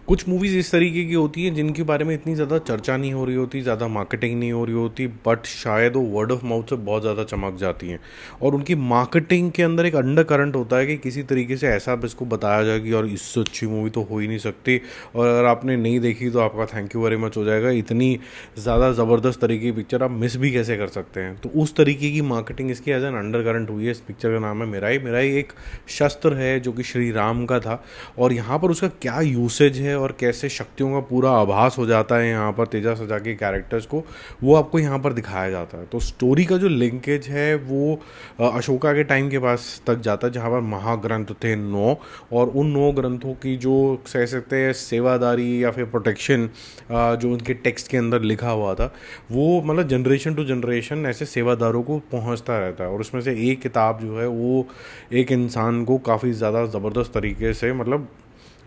कुछ मूवीज़ इस तरीके की होती हैं जिनके बारे में इतनी ज़्यादा चर्चा नहीं हो रही होती, ज़्यादा मार्केटिंग नहीं हो रही होती, बट शायद वो वर्ड ऑफ माउथ से बहुत ज़्यादा चमक जाती हैं। और उनकी मार्केटिंग के अंदर एक अंडर करंट होता है कि किसी तरीके से ऐसा अब इसको बताया जाए कि और इससे अच्छी मूवी तो हो ही नहीं सकती, और अगर आपने नहीं देखी तो आपका थैंक यू वेरी मच हो जाएगा, इतनी ज़्यादा ज़बरदस्त तरीके की पिक्चर आप मिस भी कैसे कर सकते हैं। तो उस तरीके की मार्केटिंग इसकी एज एन अंडर करंट हुई है। इस पिक्चर का नाम है मिराई। मिराई एक शस्त्र है जो कि श्री राम का था, और यहाँ पर उसका क्या यूसेज है और कैसे शक्तियों का पूरा आभास हो जाता है यहाँ पर तेजा सजा के कैरेक्टर्स को, वो आपको यहाँ पर दिखाया जाता है। तो स्टोरी का जो लिंकेज है वो अशोका के टाइम के पास तक जाता है, जहाँ पर महाग्रंथ थे 9, और उन 9 ग्रंथों की जो कह सकते हैं सेवादारी या फिर प्रोटेक्शन जो उनके टेक्स्ट के अंदर लिखा हुआ था, वो मतलब जनरेशन टू जनरेशन ऐसे सेवादारों को पहुंचता रहता है। और उसमें से एक किताब जो है वो एक इंसान को काफ़ी ज़्यादा ज़बरदस्त तरीके से मतलब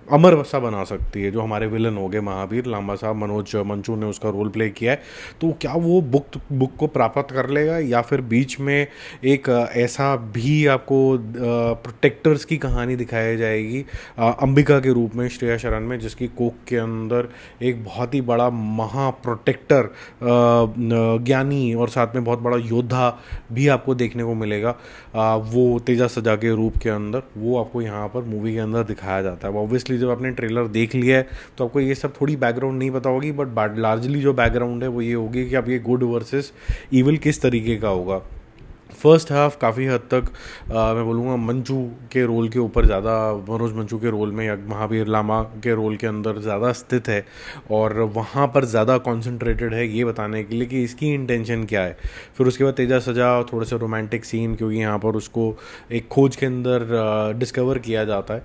अमर सा बना सकती है। जो हमारे विलन हो गए महावीर लांबा साहब, मनोज मंचू ने उसका रोल प्ले किया है। तो क्या वो बुक को प्राप्त कर लेगा, या फिर बीच में एक ऐसा भी आपको प्रोटेक्टर्स की कहानी दिखाई जाएगी अंबिका के रूप में श्रेया शरण में, जिसकी कोख के अंदर एक बहुत ही बड़ा महा प्रोटेक्टर ज्ञानी और साथ में बहुत बड़ा योद्धा भी आपको देखने को मिलेगा। वो तेजा सजा के रूप के अंदर वो आपको यहाँ पर मूवी के अंदर दिखाया जाता है। ऑब्वियसली जब आपने ट्रेलर देख लिया है तो आपको ये सब थोड़ी बैकग्राउंड नहीं पता होगी, बट लार्जली जो बैकग्राउंड है वो ये होगी कि अब ये गुड वर्सेस इविल किस तरीके का होगा। फर्स्ट हाफ काफ़ी हद तक मैं बोलूँगा मंचू के रोल के ऊपर ज़्यादा, मनोज मंचू के रोल में या महावीर लामा के रोल के अंदर ज़्यादा स्थित है, और वहाँ पर ज़्यादा कॉन्सेंट्रेटेड है ये बताने के लिए कि इसकी इंटेंशन क्या है। फिर उसके बाद तेजा सजा थोड़े से रोमांटिक सीन, क्योंकि यहाँ पर उसको एक खोज के अंदर डिस्कवर किया जाता है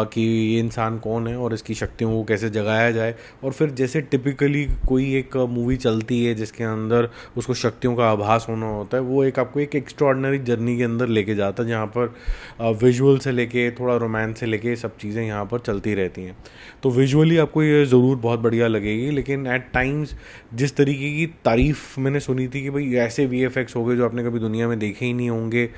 कि ये इंसान कौन है और इसकी शक्तियों को कैसे जगाया जाए। और फिर जैसे टिपिकली कोई एक मूवी चलती है जिसके अंदर उसको शक्तियों का आभास होना होता है, वो एक आपको एक एक्स्ट्रॉर्डनरी जर्नी के अंदर लेके जाता है, जहाँ पर विजुअल से लेके थोड़ा रोमांस से लेके सब चीज़ें यहाँ पर चलती रहती हैं। तो विजुअली आपको ये ज़रूर बहुत बढ़िया लगेगी, लेकिन एट टाइम्स जिस तरीके की तारीफ़ मैंने सुनी थी कि भाई ऐसे वीएफएक्स हो गए जो आपने कभी दुनिया में देखे ही नहीं होंगे,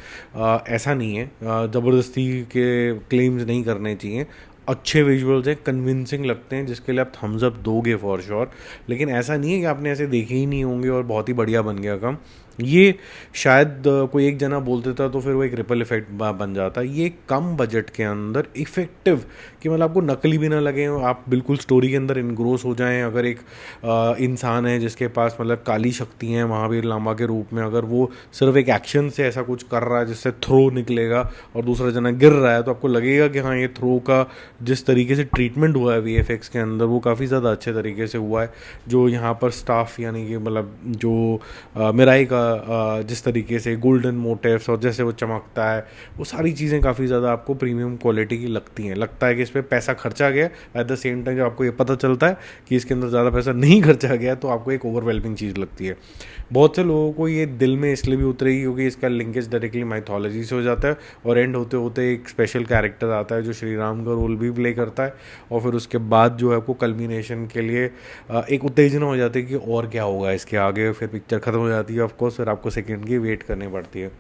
ऐसा नहीं है। ज़बरदस्ती के क्लेम्स नहीं करने चाहिए। अच्छे विजुअल्स हैं, कन्विंसिंग लगते हैं, जिसके लिए आप थम्स अप दोगे फॉर श्योर। लेकिन ऐसा नहीं है कि आपने ऐसे देखे ही नहीं होंगे और बहुत ही बढ़िया बन गया काम। ये शायद कोई एक जना बोल देता तो फिर वो एक रिपल इफेक्ट बन जाता। ये कम बजट के अंदर इफेक्टिव कि मतलब आपको नकली भी ना लगे, आप बिल्कुल स्टोरी के अंदर इनग्रोस हो जाएं। अगर एक इंसान है जिसके पास मतलब काली शक्ति हैं महावीर लांबा के रूप में, अगर वो सिर्फ एक एक्शन से ऐसा कुछ कर रहा है जिससे थ्रो निकलेगा और दूसरा जना गिर रहा है, तो आपको लगेगा कि हाँ ये थ्रो का जिस तरीके से ट्रीटमेंट हुआ है वीएफएक्स के अंदर वो काफ़ी ज़्यादा अच्छे तरीके से हुआ है। जो यहाँ पर स्टाफ यानी कि मतलब जो मिराई का जिस तरीके से गोल्डन मोटिव्स और जैसे वो चमकता है, वो सारी चीज़ें काफ़ी ज़्यादा आपको प्रीमियम क्वालिटी की लगती हैं। लगता है कि इस पर पैसा खर्चा गया, एट द सेम टाइम जब आपको ये पता चलता है कि इसके अंदर ज़्यादा पैसा नहीं खर्चा गया तो आपको एक ओवरवेलमिंग चीज़ लगती है। बहुत से लोगों को ये दिल में इसलिए भी उतरेगी क्योंकि इसका लिंकेज डायरेक्टली माइथोलॉजी से हो जाता है, और एंड होते होते एक स्पेशल कैरेक्टर आता है जो श्री राम का रोल भी प्ले करता है, और फिर उसके बाद जो है आपको कल्मिनेशन के लिए एक उत्तेजना हो जाती है कि और क्या होगा इसके आगे। फिर पिक्चर ख़त्म हो जाती है ऑफकोर्स, फिर आपको सेकेंड की वेट करनी पड़ती है।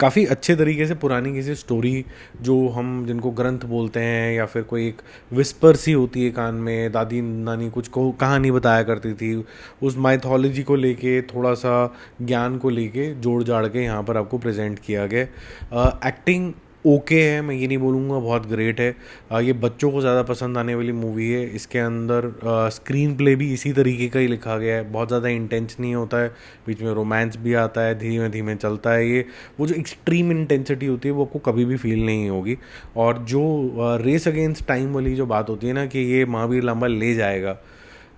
काफ़ी अच्छे तरीके से पुरानी किसी स्टोरी जो हम जिनको ग्रंथ बोलते हैं या फिर कोई एक विस्पर सी होती है कान में, दादी नानी कुछ को कहानी बताया करती थी, उस माइथोलॉजी को लेके थोड़ा सा ज्ञान को लेके जोड़ जाड़ के यहाँ पर आपको प्रेजेंट किया गया। एक्टिंग ओके है, मैं ये नहीं बोलूँगा बहुत ग्रेट है। ये बच्चों को ज़्यादा पसंद आने वाली मूवी है। इसके अंदर स्क्रीन प्ले भी इसी तरीके का ही लिखा गया है, बहुत ज़्यादा इंटेंस नहीं होता है, बीच में रोमांस भी आता है, धीमे धीमे चलता है। ये वो जो एक्सट्रीम इंटेंसिटी होती है वो आपको कभी भी फील नहीं होगी। और जो रेस अगेंस्ट टाइम वाली जो बात होती है ना कि ये महावीर लांबा ले जाएगा,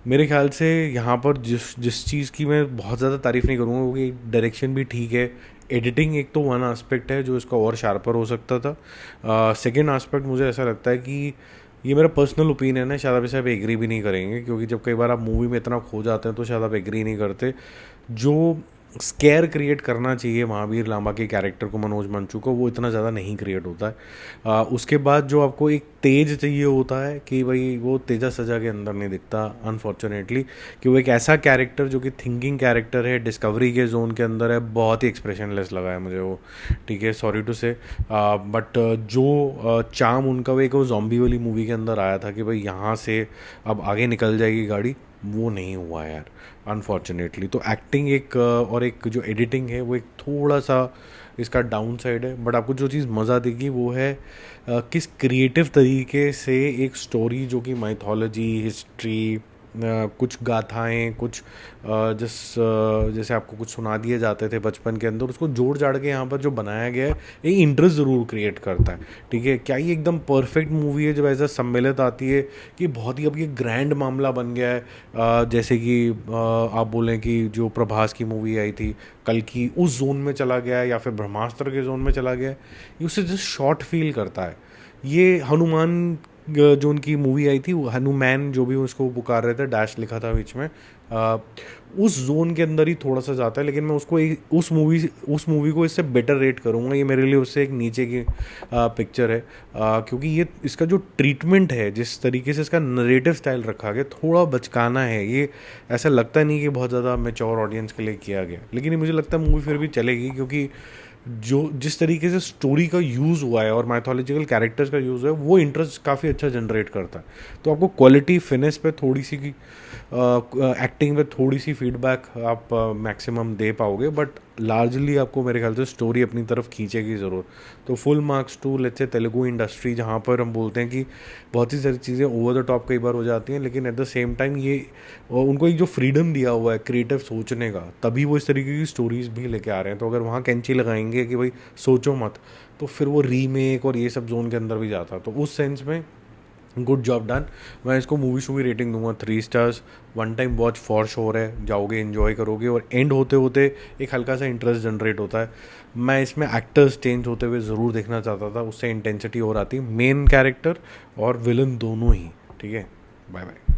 मेरे ख्याल से यहाँ पर जिस जिस चीज़ की मैं बहुत ज़्यादा तारीफ़ नहीं करूँगा क्योंकि डायरेक्शन भी ठीक है, एडिटिंग एक तो वन एस्पेक्ट है जो इसका और शार्पर हो सकता था। सेकंड एस्पेक्ट मुझे ऐसा लगता है कि ये मेरा पर्सनल ओपिनियन है, शायद आप इसे आप एग्री भी नहीं करेंगे, क्योंकि जब कई बार आप मूवी में इतना खो जाते हैं तो शायद आप एग्री नहीं करते। जो स्केयर क्रिएट करना चाहिए महावीर लांबा के कैरेक्टर को, मनोज मंचू को, वो इतना ज़्यादा नहीं क्रिएट होता है। उसके बाद जो आपको एक तेज चाहिए होता है कि भाई वो तेजा सजा के अंदर नहीं दिखता अनफॉर्चुनेटली, कि वो एक ऐसा कैरेक्टर जो कि थिंकिंग कैरेक्टर है, डिस्कवरी के जोन के अंदर है, बहुत ही एक्सप्रेशनलेस लगा है मुझे वो, ठीक है, सॉरी टू से। बट जो चाम उनका वो एक वो जॉम्बी वाली मूवी के अंदर आया था कि भाई यहाँ से अब आगे निकल जाएगी गाड़ी, वो नहीं हुआ यार अनफॉर्चुनेटली। तो एक्टिंग एक और एक जो एडिटिंग है वो एक थोड़ा सा इसका डाउन साइड है। बट आपको जो चीज़ मज़ा देगी वो है किस क्रिएटिव तरीके से एक स्टोरी जो कि माइथोलॉजी, हिस्ट्री, कुछ गाथाएं, कुछ जैसे आपको कुछ सुना दिए जाते थे बचपन के अंदर, उसको जोड़ जाड़ के यहाँ पर जो बनाया गया है ये इंटरेस्ट ज़रूर क्रिएट करता है, ठीक है। क्या ये एकदम परफेक्ट मूवी है जब ऐसा सम्मिलित आती है कि बहुत ही अब ये ग्रैंड मामला बन गया है। जैसे कि आप बोलें कि जो प्रभास की मूवी आई थी कल की, उस जोन में चला गया है या फिर ब्रह्मास्त्र के जोन में चला गया है, ये उससे जस्ट शॉर्ट फील करता है। ये हनुमान जो उनकी मूवी आई थी, हनुमान जो भी उसको पुकार रहे थे, डैश लिखा था बीच में, उस जोन के अंदर ही थोड़ा सा जाता है। लेकिन मैं उसको उस मूवी को इससे बेटर रेट करूँगा, ये मेरे लिए उससे एक नीचे की पिक्चर है। क्योंकि ये इसका जो ट्रीटमेंट है, जिस तरीके से इसका नरेटिव स्टाइल रखा गया, थोड़ा बचकाना है। ये ऐसा लगता नहीं कि बहुत ज़्यादा मैच्योर ऑडियंस के लिए किया गया, लेकिन मुझे लगता है मूवी फिर भी चलेगी, क्योंकि जो जिस तरीके से स्टोरी का यूज़ हुआ है और माइथोलॉजिकल कैरेक्टर्स का यूज़ है, वो इंटरेस्ट काफ़ी अच्छा जनरेट करता है। तो आपको क्वालिटी फिनिश पे थोड़ी सी एक्टिंग पे थोड़ी सी फीडबैक आप मैक्सिमम दे पाओगे, बट लार्जली आपको मेरे ख्याल से स्टोरी अपनी तरफ खींचेगी ज़रूर। तो full marks to let's say Telugu industry, जहाँ पर हम बोलते हैं कि बहुत ही सारी चीज़ें ओवर द टॉप कई बार हो जाती हैं, लेकिन एट द सेम टाइम ये उनको एक जो फ्रीडम दिया हुआ है क्रिएटिव सोचने का, तभी वो इस तरीके की स्टोरीज़ भी लेके आ रहे हैं। तो अगर वहाँ कैंची लगाएंगे कि भाई सोचो मत, तो फिर वो रीमेक और ये सब जोन के अंदर भी जाता। तो उस सेंस में गुड जॉब डन। मैं इसको मूवी शूवी रेटिंग दूंगा 3 stars. One time watch for sure है, जाओगे इन्जॉय करोगे, और एंड होते होते एक हल्का सा इंटरेस्ट जनरेट होता है। मैं इसमें एक्टर्स चेंज होते हुए ज़रूर देखना चाहता था, उससे इंटेंसिटी और आती, मेन कैरेक्टर और विलन दोनों ही, ठीक है। Bye bye.